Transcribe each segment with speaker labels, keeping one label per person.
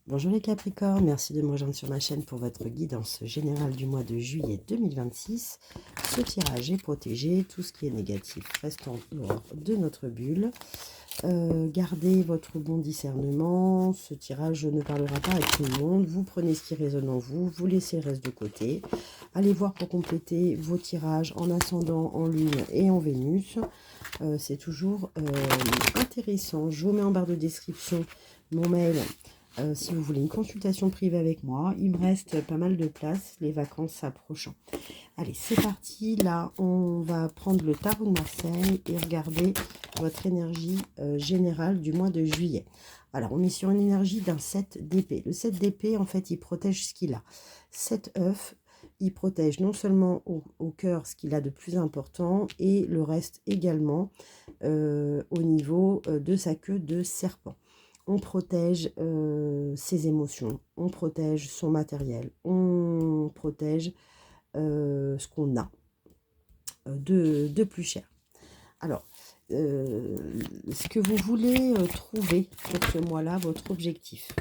Speaker 1: Bonjour les Capricornes, merci de me rejoindre sur ma chaîne pour votre guidance générale du mois de juillet 2026. Ce tirage est protégé, tout ce qui est négatif reste en dehors de notre bulle. Gardez votre bon discernement, ce tirage ne parlera pas à tout le monde. Vous prenez ce qui résonne en vous, vous laissez le reste de côté. Allez voir pour compléter vos tirages en ascendant, en lune et en Vénus. C'est toujours intéressant. Je vous mets en barre de description mon mail. Si vous voulez une consultation privée avec moi, il me reste pas mal de place, les vacances s'approchant. Allez, c'est parti. Là, on va prendre le tarot de Marseille et regarder votre énergie générale du mois de juillet. Alors, on est sur une énergie d'un 7 d'épée. Le 7 d'épée, en fait, il protège ce qu'il a. 7 œufs, il protège non seulement au cœur ce qu'il a de plus important, et le reste également au niveau de sa queue de serpent. On protège ses émotions, on protège son matériel, on protège ce qu'on a de plus cher. Alors, ce que vous voulez trouver pour ce mois-là, votre objectif.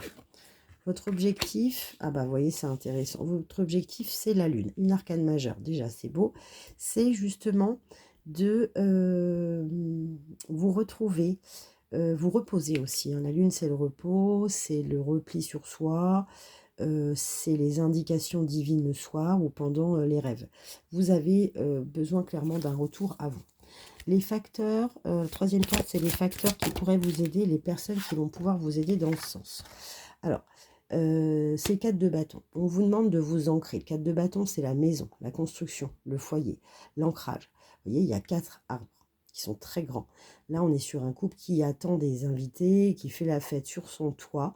Speaker 1: Votre objectif, ah bah vous voyez, c'est intéressant. Votre objectif, c'est la lune, une arcane majeure. Déjà, c'est beau. C'est justement de vous retrouver. Vous reposez aussi, hein. La lune, c'est le repos, c'est le repli sur soi, c'est les indications divines le soir ou pendant les rêves. Vous avez besoin clairement d'un retour à vous. Les facteurs, troisième carte, c'est les facteurs qui pourraient vous aider, les personnes qui vont pouvoir vous aider dans ce sens. Alors, c'est le 4 de bâton. On vous demande de vous ancrer. Le 4 de bâton, c'est la maison, la construction, le foyer, l'ancrage. Vous voyez, il y a 4 arbres qui sont très grands. Là, on est sur un couple qui attend des invités, qui fait la fête sur son toit.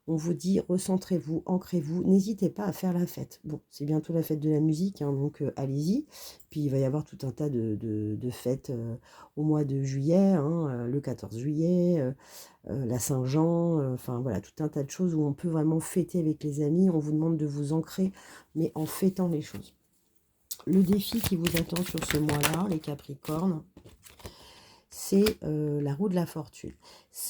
Speaker 1: On vous dit, recentrez-vous, ancrez-vous, n'hésitez pas à faire la fête. Bon, c'est bientôt la fête de la musique, hein, donc allez-y. Puis il va y avoir tout un tas de fêtes au mois de juillet, hein, le 14 juillet, la Saint-Jean, enfin voilà, tout un tas de choses où on peut vraiment fêter avec les amis. On vous demande de vous ancrer, mais en fêtant les choses. Le défi qui vous attend sur ce mois-là, les Capricornes, c'est la roue de la fortune.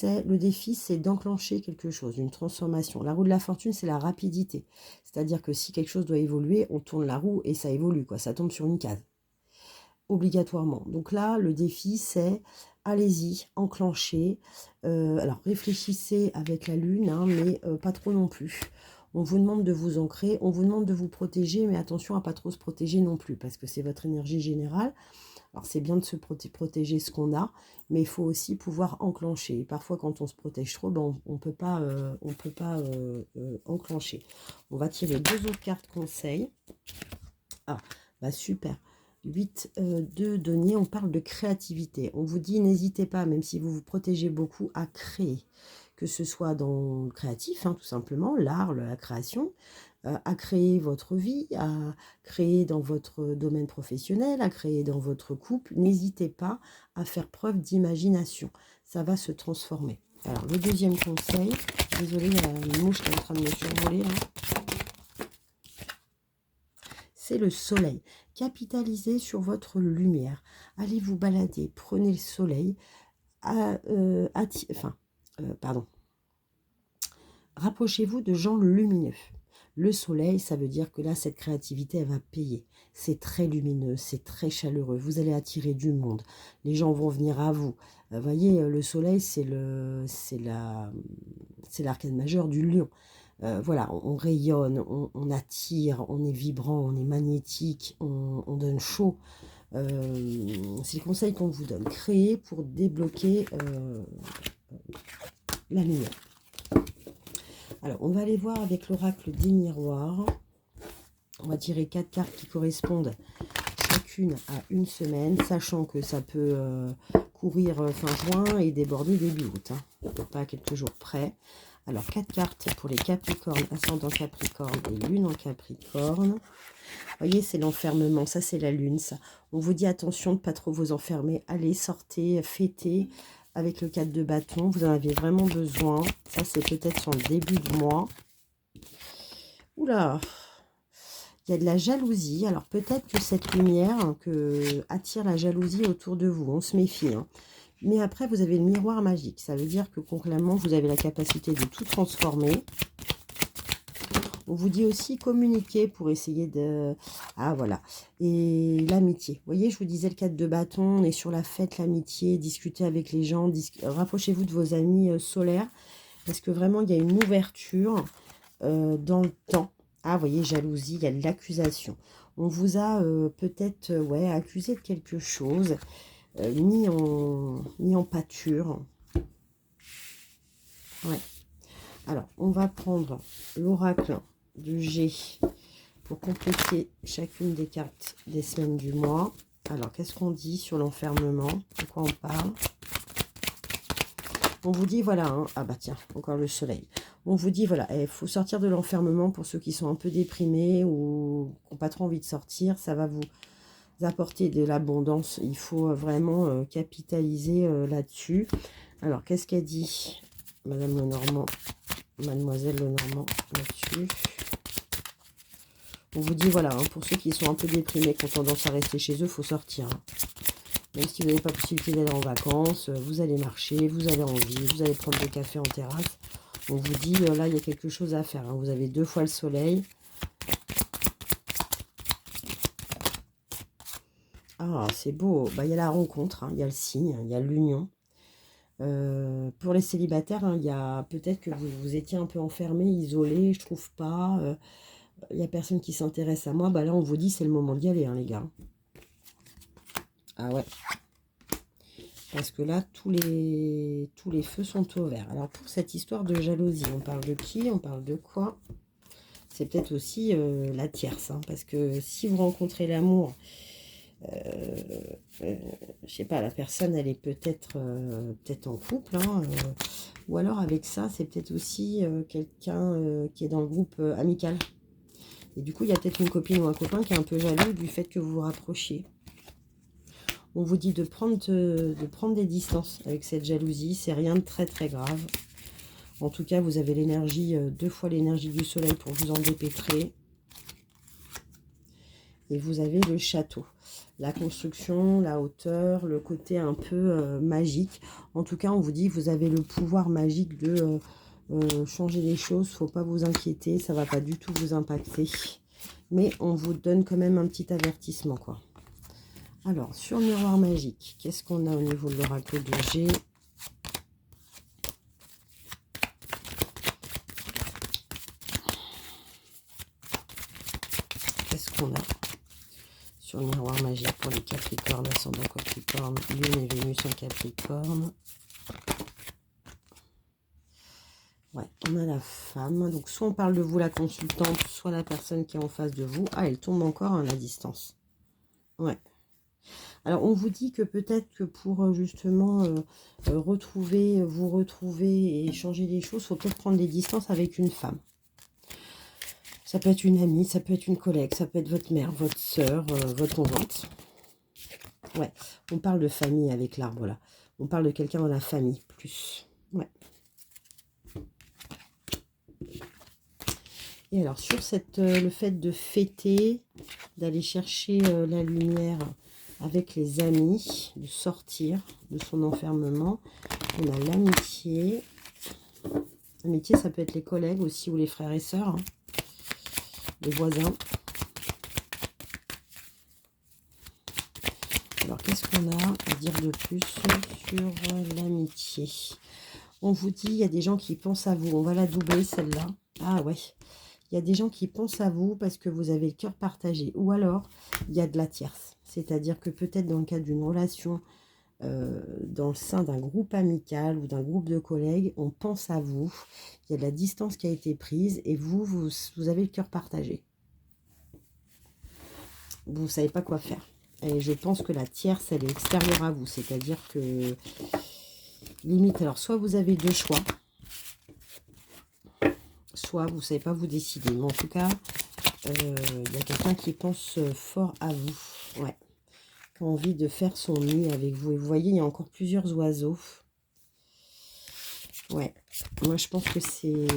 Speaker 1: Le défi, c'est d'enclencher quelque chose, une transformation. La roue de la fortune, c'est la rapidité. C'est-à-dire que si quelque chose doit évoluer, on tourne la roue et ça évolue, quoi. Ça tombe sur une case, obligatoirement. Donc là, le défi, c'est allez-y, enclenchez. Alors, réfléchissez avec la lune, hein, mais pas trop non plus. On vous demande de vous ancrer, on vous demande de vous protéger, mais attention à pas trop se protéger non plus, parce que c'est votre énergie générale. Alors, c'est bien de se protéger ce qu'on a, mais il faut aussi pouvoir enclencher. Et parfois, quand on se protège trop, ben, on peut pas enclencher. On va tirer 2 autres cartes conseils. Ah, bah super. 8 de denier, on parle de créativité. On vous dit, n'hésitez pas, même si vous vous protégez beaucoup, à créer. Que ce soit dans le créatif, hein, tout simplement, l'art, la création, à créer votre vie, à créer dans votre domaine professionnel, à créer dans votre couple. N'hésitez pas à faire preuve d'imagination. Ça va se transformer. Alors, le deuxième conseil, désolée, il y a une mouche qui est en train de me survoler, là. C'est le soleil. Capitalisez sur votre lumière. Allez vous balader, prenez le soleil. Rapprochez-vous de gens lumineux. Le soleil, ça veut dire que là, cette créativité, elle va payer. C'est très lumineux, c'est très chaleureux. Vous allez attirer du monde. Les gens vont venir à vous. Vous voyez, le soleil, c'est l'arcane majeur du lion. Voilà, on rayonne, on attire, on est vibrant, on est magnétique, on donne chaud. C'est le conseil qu'on vous donne. Créer pour débloquer la lumière. Alors, on va aller voir avec l'oracle des miroirs. On va tirer 4 cartes qui correspondent chacune à une semaine, sachant que ça peut courir fin juin et déborder début août. Hein. Pas à quelques jours près. Alors, 4 cartes pour les Capricornes, ascendant Capricorne et lune en Capricorne. Vous voyez, c'est l'enfermement. Ça, c'est la lune, ça. On vous dit attention de ne pas trop vous enfermer. Allez, sortez, fêtez. Avec le 4 de bâton, vous en avez vraiment besoin. Ça, c'est peut-être sur le début du mois. Oula, il y a de la jalousie. Alors, peut-être que cette lumière attire la jalousie autour de vous. On se méfie. Hein. Mais après, vous avez le miroir magique. Ça veut dire que concrètement, vous avez la capacité de tout transformer. On vous dit aussi communiquer pour essayer de... Ah, voilà. Et l'amitié. Vous voyez, je vous disais le 4 de bâton, on est sur la fête, l'amitié, discuter avec les gens, rapprochez-vous de vos amis solaires, parce que vraiment, il y a une ouverture dans le temps. Ah, vous voyez, jalousie, il y a de l'accusation. On vous a peut-être ouais, accusé de quelque chose, mis en pâture. Ouais. Alors, on va prendre l'oracle du G pour compléter chacune des cartes des semaines du mois. Alors, qu'est-ce qu'on dit sur l'enfermement? De quoi on parle? On vous dit, voilà, hein, ah bah tiens, encore le soleil. On vous dit, voilà, il faut sortir de l'enfermement pour ceux qui sont un peu déprimés ou qui n'ont pas trop envie de sortir. Ça va vous apporter de l'abondance. Il faut vraiment capitaliser là-dessus. Alors, qu'est-ce qu'elle dit, Madame Lenormand, Mademoiselle Lenormand, là-dessus? On vous dit, voilà, hein, pour ceux qui sont un peu déprimés, qui ont tendance à rester chez eux, il faut sortir. Hein. Même si vous n'avez pas possibilité d'aller en vacances, vous allez marcher, vous allez en ville, vous allez prendre des cafés en terrasse. On vous dit, là, il y a quelque chose à faire. Hein. Vous avez 2 fois le soleil. Ah, c'est beau. Bah, il y a la rencontre, hein, il y a le signe, il y a l'union. Pour les célibataires, hein, il y a peut-être que vous étiez un peu enfermé, isolé, je trouve pas. Il n'y a personne qui s'intéresse à moi. Bah là, on vous dit, c'est le moment d'y aller, hein, les gars. Ah ouais. Parce que là, tous les feux sont au vert. Alors, pour cette histoire de jalousie, on parle de qui? On parle de quoi? C'est peut-être aussi la tierce. Hein, parce que si vous rencontrez l'amour, je sais pas, la personne, elle est peut-être en couple. Hein, ou alors, avec ça, c'est peut-être aussi quelqu'un qui est dans le groupe amical. Et du coup, il y a peut-être une copine ou un copain qui est un peu jaloux du fait que vous vous rapprochiez. On vous dit de prendre des distances avec cette jalousie. C'est rien de très très grave. En tout cas, vous avez l'énergie, 2 fois l'énergie du soleil pour vous en dépêtrer. Et vous avez le château. La construction, la hauteur, le côté un peu magique. En tout cas, on vous dit que vous avez le pouvoir magique de changer les choses. Il ne faut pas vous inquiéter. Ça ne va pas du tout vous impacter. Mais on vous donne quand même un petit avertissement, quoi. Alors, sur le miroir magique, qu'est-ce qu'on a au niveau de l'oracle de G? Qu'est-ce qu'on a sur le miroir magique pour les Capricornes, ascendant Capricorne, Lune et Vénus en Capricorne? Ouais, on a la femme. Donc, soit on parle de vous, la consultante, soit la personne qui est en face de vous. Ah, elle tombe encore à la distance. Ouais. Alors, on vous dit que peut-être que pour justement vous retrouver et changer les choses, il faut peut-être prendre des distances avec une femme. Ça peut être une amie, ça peut être une collègue, ça peut être votre mère, votre soeur, votre conjointe. Ouais, on parle de famille avec l'arbre là. On parle de quelqu'un dans la famille, plus. Ouais. Et alors, sur le fait de fêter, d'aller chercher la lumière avec les amis, de sortir de son enfermement, on a l'amitié. L'amitié, ça peut être les collègues aussi ou les frères et sœurs, hein, les voisins. Alors, qu'est-ce qu'on a à dire de plus sur l'amitié? On vous dit, il y a des gens qui pensent à vous. On va la doubler, celle-là. Ah ouais. Il y a des gens qui pensent à vous parce que vous avez le cœur partagé. Ou alors, il y a de la tierce. C'est-à-dire que peut-être dans le cadre d'une relation, dans le sein d'un groupe amical ou d'un groupe de collègues, on pense à vous. Il y a de la distance qui a été prise et vous avez le cœur partagé. Vous ne savez pas quoi faire. Et je pense que la tierce, elle est extérieure à vous. C'est-à-dire que, limite, alors soit vous avez 2 choix, soit vous ne savez pas vous décider. Mais en tout cas, il y a quelqu'un qui pense fort à vous. Ouais. Qui a envie de faire son nid avec vous. Et vous voyez, il y a encore plusieurs oiseaux. Ouais. Moi, je pense que c'est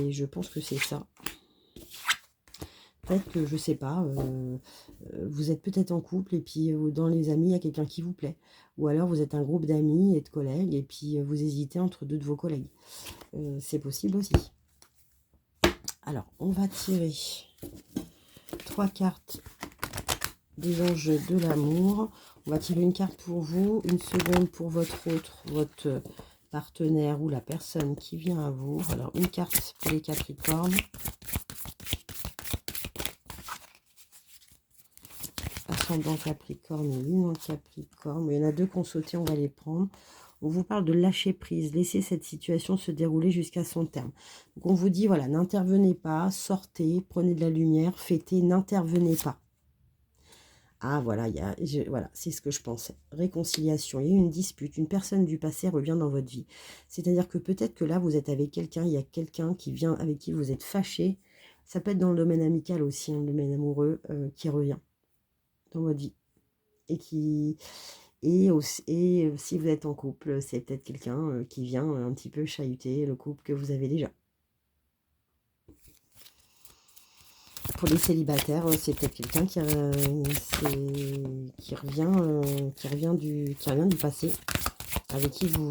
Speaker 1: ça. Peut-être que, je sais pas, vous êtes peut-être en couple et puis dans les amis, il y a quelqu'un qui vous plaît. Ou alors, vous êtes un groupe d'amis et de collègues et puis vous hésitez entre 2 de vos collègues. C'est possible aussi. Alors, on va tirer 3 cartes des enjeux de l'amour. On va tirer une carte pour vous, une seconde pour votre partenaire ou la personne qui vient à vous. Alors, une carte pour les Capricornes. Ascendant Capricorne et Lune en Capricorne. Il y en a deux qui ont sauté, on va les prendre. On vous parle de lâcher prise, laisser cette situation se dérouler jusqu'à son terme. Donc on vous dit, voilà, n'intervenez pas, sortez, prenez de la lumière, fêtez, n'intervenez pas. Ah voilà, voilà, c'est ce que je pensais. Réconciliation, il y a une dispute, une personne du passé revient dans votre vie. C'est-à-dire que peut-être que là, vous êtes avec quelqu'un, il y a quelqu'un qui vient, avec qui vous êtes fâché. Ça peut être dans le domaine amical aussi, le domaine amoureux, qui revient dans votre vie. Et si vous êtes en couple, c'est peut-être quelqu'un qui vient un petit peu chahuter le couple que vous avez déjà. Pour les célibataires, c'est peut-être quelqu'un qui revient du passé, avec qui vous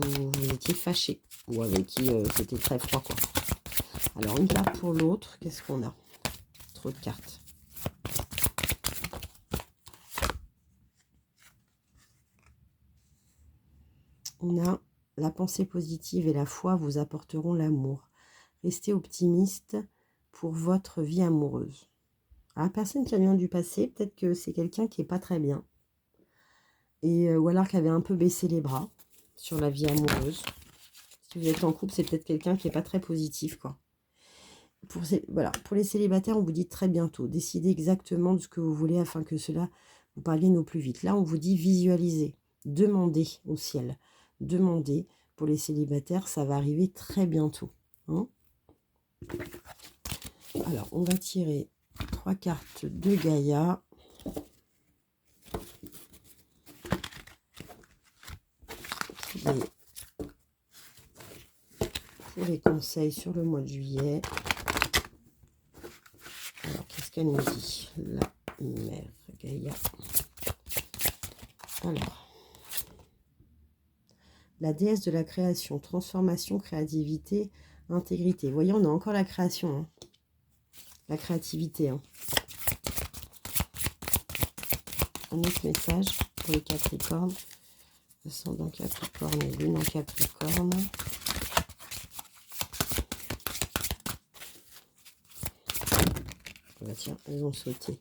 Speaker 1: étiez fâché, ou avec qui c'était très froid, quoi. Alors, une carte pour l'autre, qu'est-ce qu'on a? Trop de cartes. On a la pensée positive et la foi vous apporteront l'amour. Restez optimiste pour votre vie amoureuse. La personne qui vient du passé, peut-être que c'est quelqu'un qui n'est pas très bien. Ou alors qui avait un peu baissé les bras sur la vie amoureuse. Si vous êtes en couple, c'est peut-être quelqu'un qui n'est pas très positif, quoi. Voilà. Pour les célibataires, on vous dit très bientôt. Décidez exactement de ce que vous voulez afin que cela vous parvienne au plus vite. Là, on vous dit visualisez. Demandez au ciel. Demandez. Pour les célibataires, ça va arriver très bientôt. Hein. Alors, on va tirer 3 cartes de Gaïa. Pour les conseils sur le mois de juillet. Alors, qu'est-ce qu'elle nous dit? La mère Gaïa. Alors, la déesse de la création, transformation, créativité, intégrité. Vous voyez, on a encore la création, hein. La créativité. Hein. Un autre message pour les Capricornes. Ascendant Capricorne et Lune en Capricorne. Bah tiens, elles ont sauté.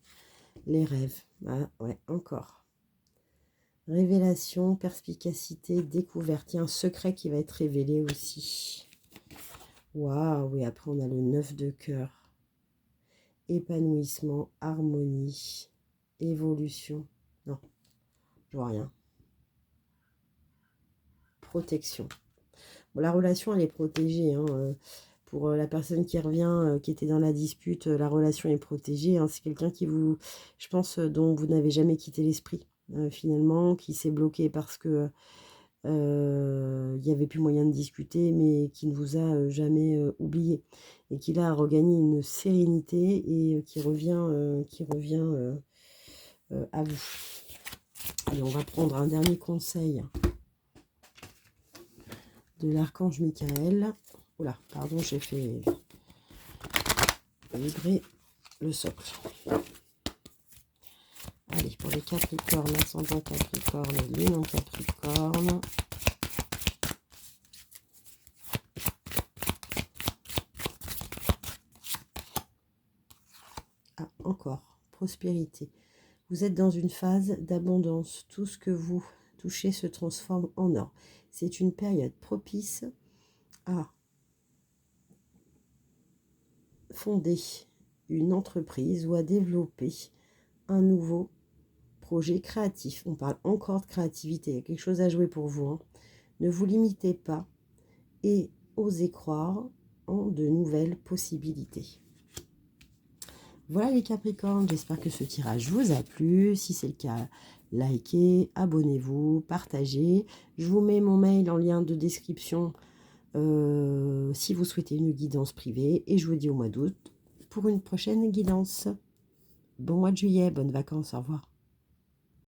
Speaker 1: Les rêves. Ah ouais, encore. Révélation, perspicacité, découverte. Il y a un secret qui va être révélé aussi. Waouh, oui, après on a le 9 de cœur. Épanouissement, harmonie, évolution. Non, je vois rien. Protection. Bon, la relation, elle est protégée. Hein. Pour la personne qui revient, qui était dans la dispute, la relation est protégée. Hein. C'est quelqu'un qui vous, je pense, dont vous n'avez jamais quitté l'esprit, finalement, qui s'est bloqué parce que il n'y avait plus moyen de discuter, mais qui ne vous a jamais oublié. Et qui là a regagné une sérénité et qui revient à vous. Allez, on va prendre un dernier conseil de l'archange Michael. Oula, pardon, j'ai fait vibrer le socle. Allez, pour les Capricornes, ascendant Capricorne et Lune en Capricorne. Ah, encore, prospérité. Vous êtes dans une phase d'abondance. Tout ce que vous touchez se transforme en or. C'est une période propice à fonder une entreprise ou à développer un nouveau projet créatif. On parle encore de créativité. Il y a quelque chose à jouer pour vous. Hein. Ne vous limitez pas et osez croire en de nouvelles possibilités. Voilà les Capricornes, j'espère que ce tirage vous a plu. Si c'est le cas, likez, abonnez-vous, partagez. Je vous mets mon mail en lien de description si vous souhaitez une guidance privée. Et je vous dis au mois d'août pour une prochaine guidance. Bon mois de juillet, bonnes vacances, au revoir.